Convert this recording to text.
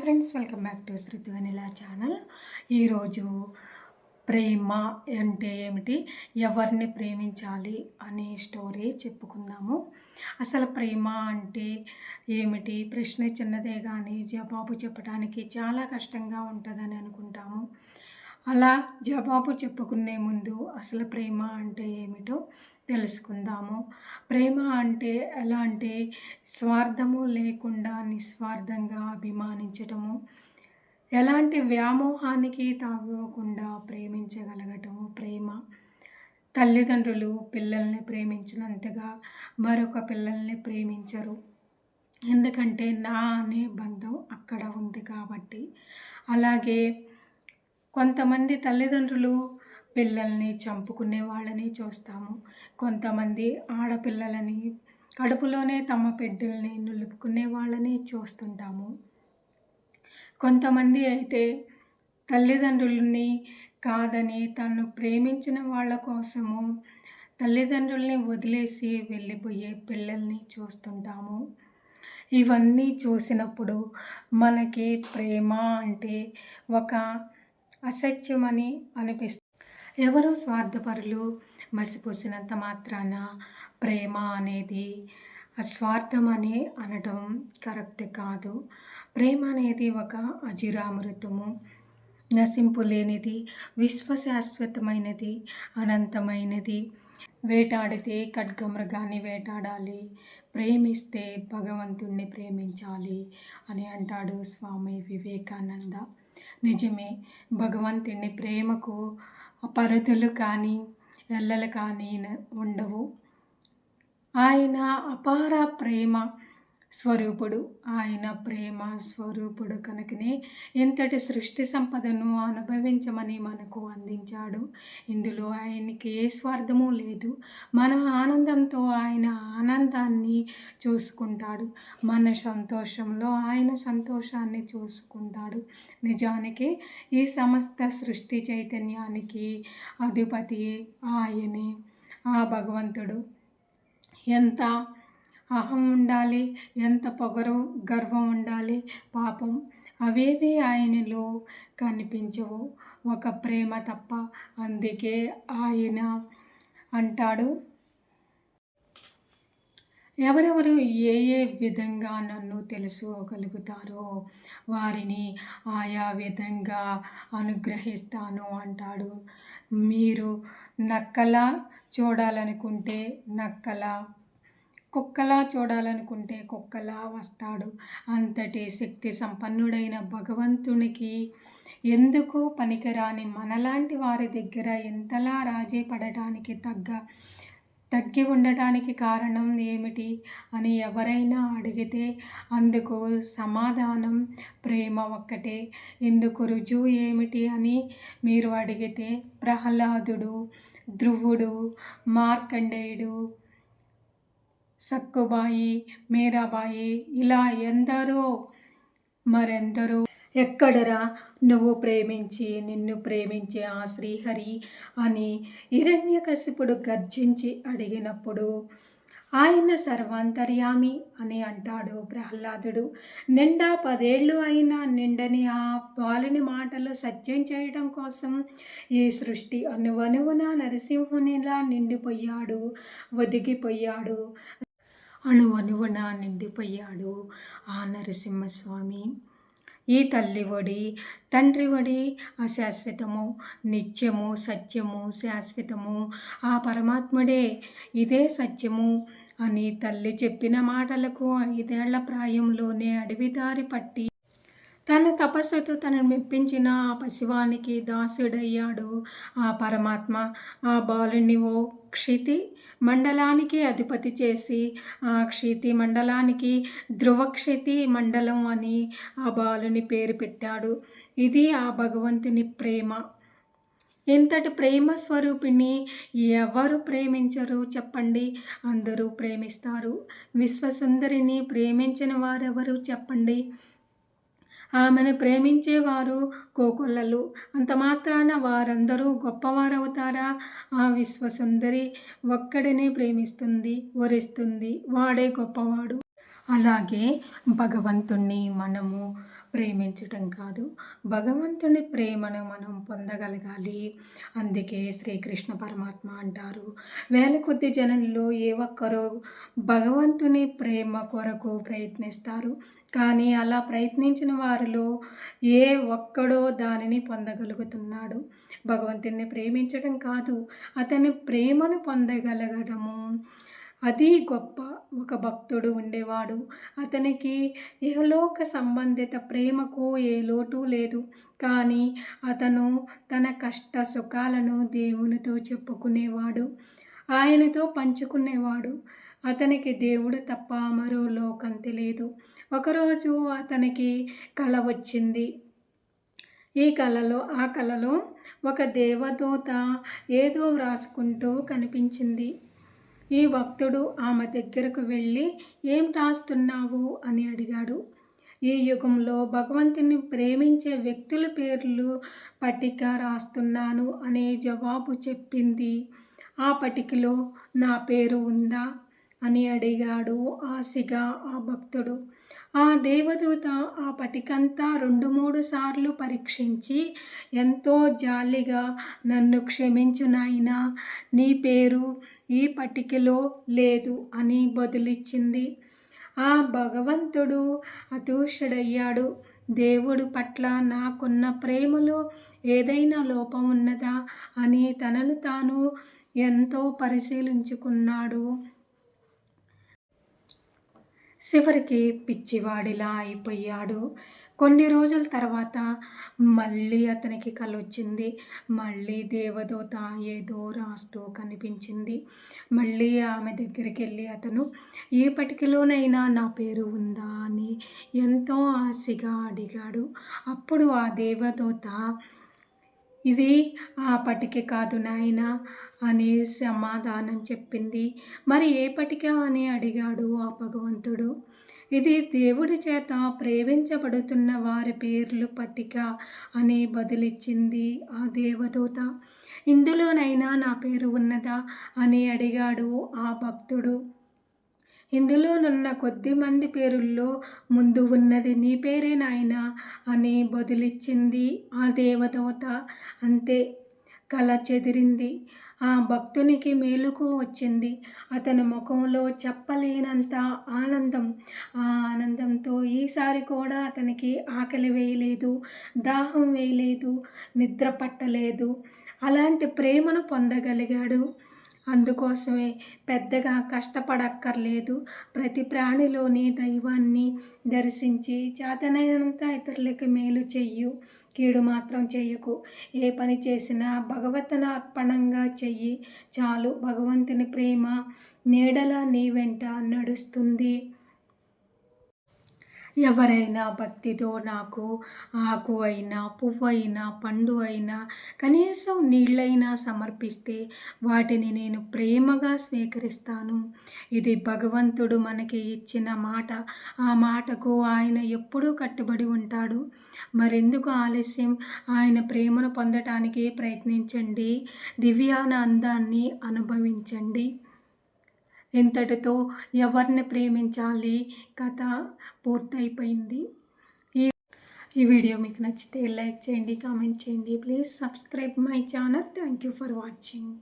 Friends, welcome back to Shruti vanilla channel. ఈరోజు ప్రేమ అంటే ఏమిటి, ఎవరిని ప్రేమించాలి అనే స్టోరీ చెప్పుకుందాము. అసలు ప్రేమ అంటే ఏమిటి? ప్రశ్న చిన్నదే కానీ జవాబు చెప్పడానికి చాలా కష్టంగా ఉంటుందని అనుకుంటాము. అలా జవాబు చెప్పుకునే ముందు అసలు ప్రేమ అంటే ఏమిటో తెలుసుకుందాము. ప్రేమ అంటే ఎలా అంటే స్వార్థము లేకుండా నిస్వార్థంగా అభిమానించటము, ఎలాంటి వ్యామోహానికి తావివ్వకుండా ప్రేమించగలగటము ప్రేమ. తల్లిదండ్రులు పిల్లల్ని ప్రేమించినంతగా మరొక పిల్లల్ని ప్రేమించరు. ఎందుకంటే నా అనే బంధం అక్కడ ఉంది కాబట్టి. అలాగే కొంతమంది తల్లిదండ్రులు పిల్లల్ని చంపుకునే వాళ్ళని చూస్తాము. కొంతమంది ఆడపిల్లలని కడుపులోనే తమ బిడ్డల్ని నిలుపుకునే వాళ్ళని చూస్తుంటాము. కొంతమంది అయితే తల్లిదండ్రులని కాదని తను ప్రేమించిన వాళ్ళ కోసము తల్లిదండ్రుల్ని వదిలేసి వెళ్ళిపోయే పిల్లల్ని చూస్తుంటాము. ఇవన్నీ చూసినప్పుడు మనకి ప్రేమ అంటే ఒక అసత్యమని అనిపిస్తుంది. ఎవరో స్వార్థపరులు మసిపూసినంత మాత్రాన ప్రేమ అనేది అస్వార్థమని అనటం కరెక్ట్ కాదు. ప్రేమ అనేది ఒక అజిరామృతము, నశింపు లేనిది, విశ్వశాశ్వతమైనది, అనంతమైనది. వేటాడితే ఖడ్గమృగాన్ని వేటాడాలి, ప్రేమిస్తే భగవంతుణ్ణి ప్రేమించాలి అని అంటాడు స్వామి వివేకానంద. నిజమే, భగవంతుని ప్రేమకు పరిధులు కానీ ఎల్లలు కానీ ఉండవు. ఆయన అపార ప్రేమ స్వరూపుడు. ఆయన ప్రేమ స్వరూపుడు కనుకనే ఇంతటి సృష్టి సంపదను అనుభవించమని మనకు అందించాడు. ఇందులో ఆయనకి ఏ స్వార్థము లేదు. మన ఆనందంతో ఆయన ఆనందాన్ని చూసుకుంటాడు, మన సంతోషంలో ఆయన సంతోషాన్ని చూసుకుంటాడు. నిజానికి ఈ సమస్త సృష్టి చైతన్యానికి అధిపతి ఆయనే, ఆ భగవంతుడు. ఎంత అహం ఉండాలి, ఎంత పొగరు గర్వం ఉండాలి, పాపం అవేవి ఆయనలో కనిపించవు, ఒక ప్రేమ తప్ప. అందుకే ఆయన అంటాడు, ఎవరెవరు ఏ ఏ విధంగా నన్ను తెలుసుకోగలుగుతారో వారిని ఆయా విధంగా అనుగ్రహిస్తాను అంటాడు. మీరు నక్కలా చూడాలనుకుంటే నక్కలా, కుక్కలా చూడాలనుకుంటే కుక్కలా వస్తాడు. అంతటి శక్తి సంపన్నుడైన భగవంతునికి ఎందుకు పనికిరాని మనలాంటి వారి దగ్గర ఎంతలా రాజీ పడటానికి తగ్గి ఉండటానికి కారణం ఏమిటి అని ఎవరైనా అడిగితే అందుకు సమాధానం ప్రేమ ఒక్కటే. ఇందుకు రుజువు ఏమిటి అని మీరు అడిగితే ప్రహ్లాదుడు, ధ్రువుడు, మార్కండేయుడు, సక్కుబాయి, మీరాబాయి, ఇలా ఎందరో మరెందరో. ఎక్కడరా నువ్వు ప్రేమించి నిన్ను ప్రేమించే ఆ శ్రీహరి అని హిరణ్యకశిపుడు గర్జించి అడిగినప్పుడు ఆయన సర్వాంతర్యామి అని అంటాడు ప్రహ్లాదుడు. నిండా 10 ఏళ్ళు అయినా నిండని ఆ బాలుని మాటలు సత్యం చేయడం కోసం ఈ సృష్టి అణువణువున నరసింహునిలా నిండిపోయాడు, ఒదిగిపోయాడు. అణువణువున నిండిపోయాడు ఆ నరసింహస్వామి. ఈ తల్లి ఒడి తండ్రి ఒడి అశాశ్వతము, నిత్యము, సత్యము, శాశ్వతము ఆ పరమాత్ముడే. ఇదే సత్యము అని తల్లి చెప్పిన మాటలకు 5 ఏళ్ల ప్రాయంలోనే అడవిదారి పట్టి తన తపస్సుతో తనను మెప్పించిన ఆ పసివానికి దాసుడయ్యాడు ఆ పరమాత్మ. ఆ బాలుని ఓ క్షితి మండలానికి అధిపతి చేసి ఆ క్షితి మండలానికి ధ్రువక్షితి మండలం అని ఆ బాలుని పేరు పెట్టాడు. ఇది ఆ భగవంతుని ప్రేమ. ఇంతటి ప్రేమ స్వరూపిణి ఎవరు ప్రేమించరు చెప్పండి? అందరూ ప్రేమిస్తారు. విశ్వసుందరిని ప్రేమించిన వారెవరు చెప్పండి? ఆమెను ప్రేమించేవారు కోకొల్లలు. అంత మాత్రాన వారందరూ గొప్పవారవుతారా? ఆ విశ్వసుందరి ఒక్కడినే ప్రేమిస్తుంది, వరిస్తుంది, వాడే గొప్పవాడు. అలాగే భగవంతుణ్ణి మనము ప్రేమించటం కాదు, భగవంతుని ప్రేమను మనం పొందగలగాలి. అందుకే శ్రీకృష్ణ పరమాత్మ అంటారు, వేల కొద్ది జనంలో ఏ ఒక్కరో భగవంతుని ప్రేమ కొరకు ప్రయత్నిస్తారు. కానీ అలా ప్రయత్నించిన వారిలో ఏ ఒక్కడో దానిని పొందగలుగుతున్నాడు. భగవంతుని ప్రేమించడం కాదు, అతని ప్రేమను పొందగలగడము అది గొప్ప. ఒక భక్తుడు ఉండేవాడు. అతనికి ఇహలోక సంబంధిత ప్రేమకు ఏ లోటు లేదు. కానీ అతను తన కష్ట సుఖాలను దేవునితో చెప్పుకునేవాడు, ఆయనతో పంచుకునేవాడు. అతనికి దేవుడు తప్ప మరో లోకం తెలియదు. ఒకరోజు అతనికి కల వచ్చింది. ఆ కలలో ఒక దేవదూత ఏదో వ్రాసుకుంటూ కనిపించింది. ఈ భక్తుడు ఆమె దగ్గరకు వెళ్ళి, ఏం రాస్తున్నావు అని అడిగాడు. ఈ యుగంలో భగవంతుని ప్రేమించే వ్యక్తుల పేర్లు పట్టిక రాస్తున్నాను అనే జవాబు చెప్పింది. ఆ పట్టికలో నా పేరు ఉందా అని అడిగాడు ఆశగా ఆ భక్తుడు. ఆ దేవదూత ఆ పట్టికంతా 2-3 సార్లు పరీక్షించి ఎంతో జాలిగా, నన్ను క్షమించు నాయనా, నీ పేరు ఈ పట్టికలో లేదు అని బదులిచ్చింది. ఆ భగవంతుడు హతుషుడయ్యాడు. దేవుడు పట్ల నాకున్న ప్రేమలో ఏదైనా లోపం ఉన్నదా అని తనను తాను ఎంతో పరిశీలించుకున్నాడు. చివరికి పిచ్చివాడిలా అయిపోయాడు. కొన్ని రోజుల తర్వాత మళ్ళీ అతనికి కల వచ్చింది. మళ్ళీ దేవదూత ఏదో రాస్తూ కనిపించింది. మళ్ళీ ఆమె దగ్గరికి వెళ్ళి అతను, ఏ పట్టికలోనైనా నా పేరు ఉందా అని ఎంతో ఆశగా అడిగాడు. అప్పుడు ఆ దేవదూత, ఇది ఆ పట్టిక కాదు నాయనా అని సమాధానం చెప్పింది. మరి ఏ పట్టిక అని అడిగాడు ఆ భగవంతుడు. ఇది దేవుడి చేత ప్రేమించబడుతున్న వారి పేర్లు పట్టిక అని బదులిచ్చింది ఆ దేవదూత. ఇందులోనైనా నా పేరు ఉన్నదా అని అడిగాడు ఆ భక్తుడు. ఇందులోనున్న కొద్ది మంది పేరుల్లో ముందు ఉన్నది నీ పేరే నాయనా అని బదులిచ్చింది ఆ దేవదూత. అంతే, కల చెదిరింది. ఆ భక్తునికి మేలుకు వచ్చింది. అతని ముఖంలో చెప్పలేనంత ఆనందం. ఆ ఆనందంతో ఈసారి కూడా అతనికి ఆకలి వేయలేదు, దాహం వేయలేదు, నిద్ర పట్టలేదు. అలాంటి ప్రేమను పొందగలిగాడు. అందుకోసమే పెద్దగా కష్టపడక్కర్లేదు. ప్రతి ప్రాణిలోని దైవాన్ని దర్శించి చేతనైనంత ఇతరులకి మేలు చెయ్యు, కీడు మాత్రం చెయ్యకు. ఏ పని చేసినా భగవతనార్పణంగా చెయ్యి చాలు. భగవంతుని ప్రేమ నీడలా నీ వెంట నడుస్తుంది. ఎవరైనా భక్తితో నాకు ఆకు అయినా, పువ్వు అయినా, పండు అయినా, కనీసం నీళ్ళైనా సమర్పిస్తే వాటిని నేను ప్రేమగా స్వీకరిస్తాను. ఇది భగవంతుడు మనకి ఇచ్చిన మాట. ఆ మాటకు ఆయన ఎప్పుడూ కట్టుబడి ఉంటాడు. మరెందుకు ఆలస్యం? ఆయన ప్రేమను పొందటానికి ప్రయత్నించండి. దివ్యానందాన్ని అనుభవించండి. ఇంతటితో ఎవరిని ప్రేమించాలి కథ పూర్తయిపోయింది. ఈ వీడియో మీకు నచ్చితే లైక్ చేయండి, కామెంట్ చేయండి. Please subscribe my channel. Thank you for watching.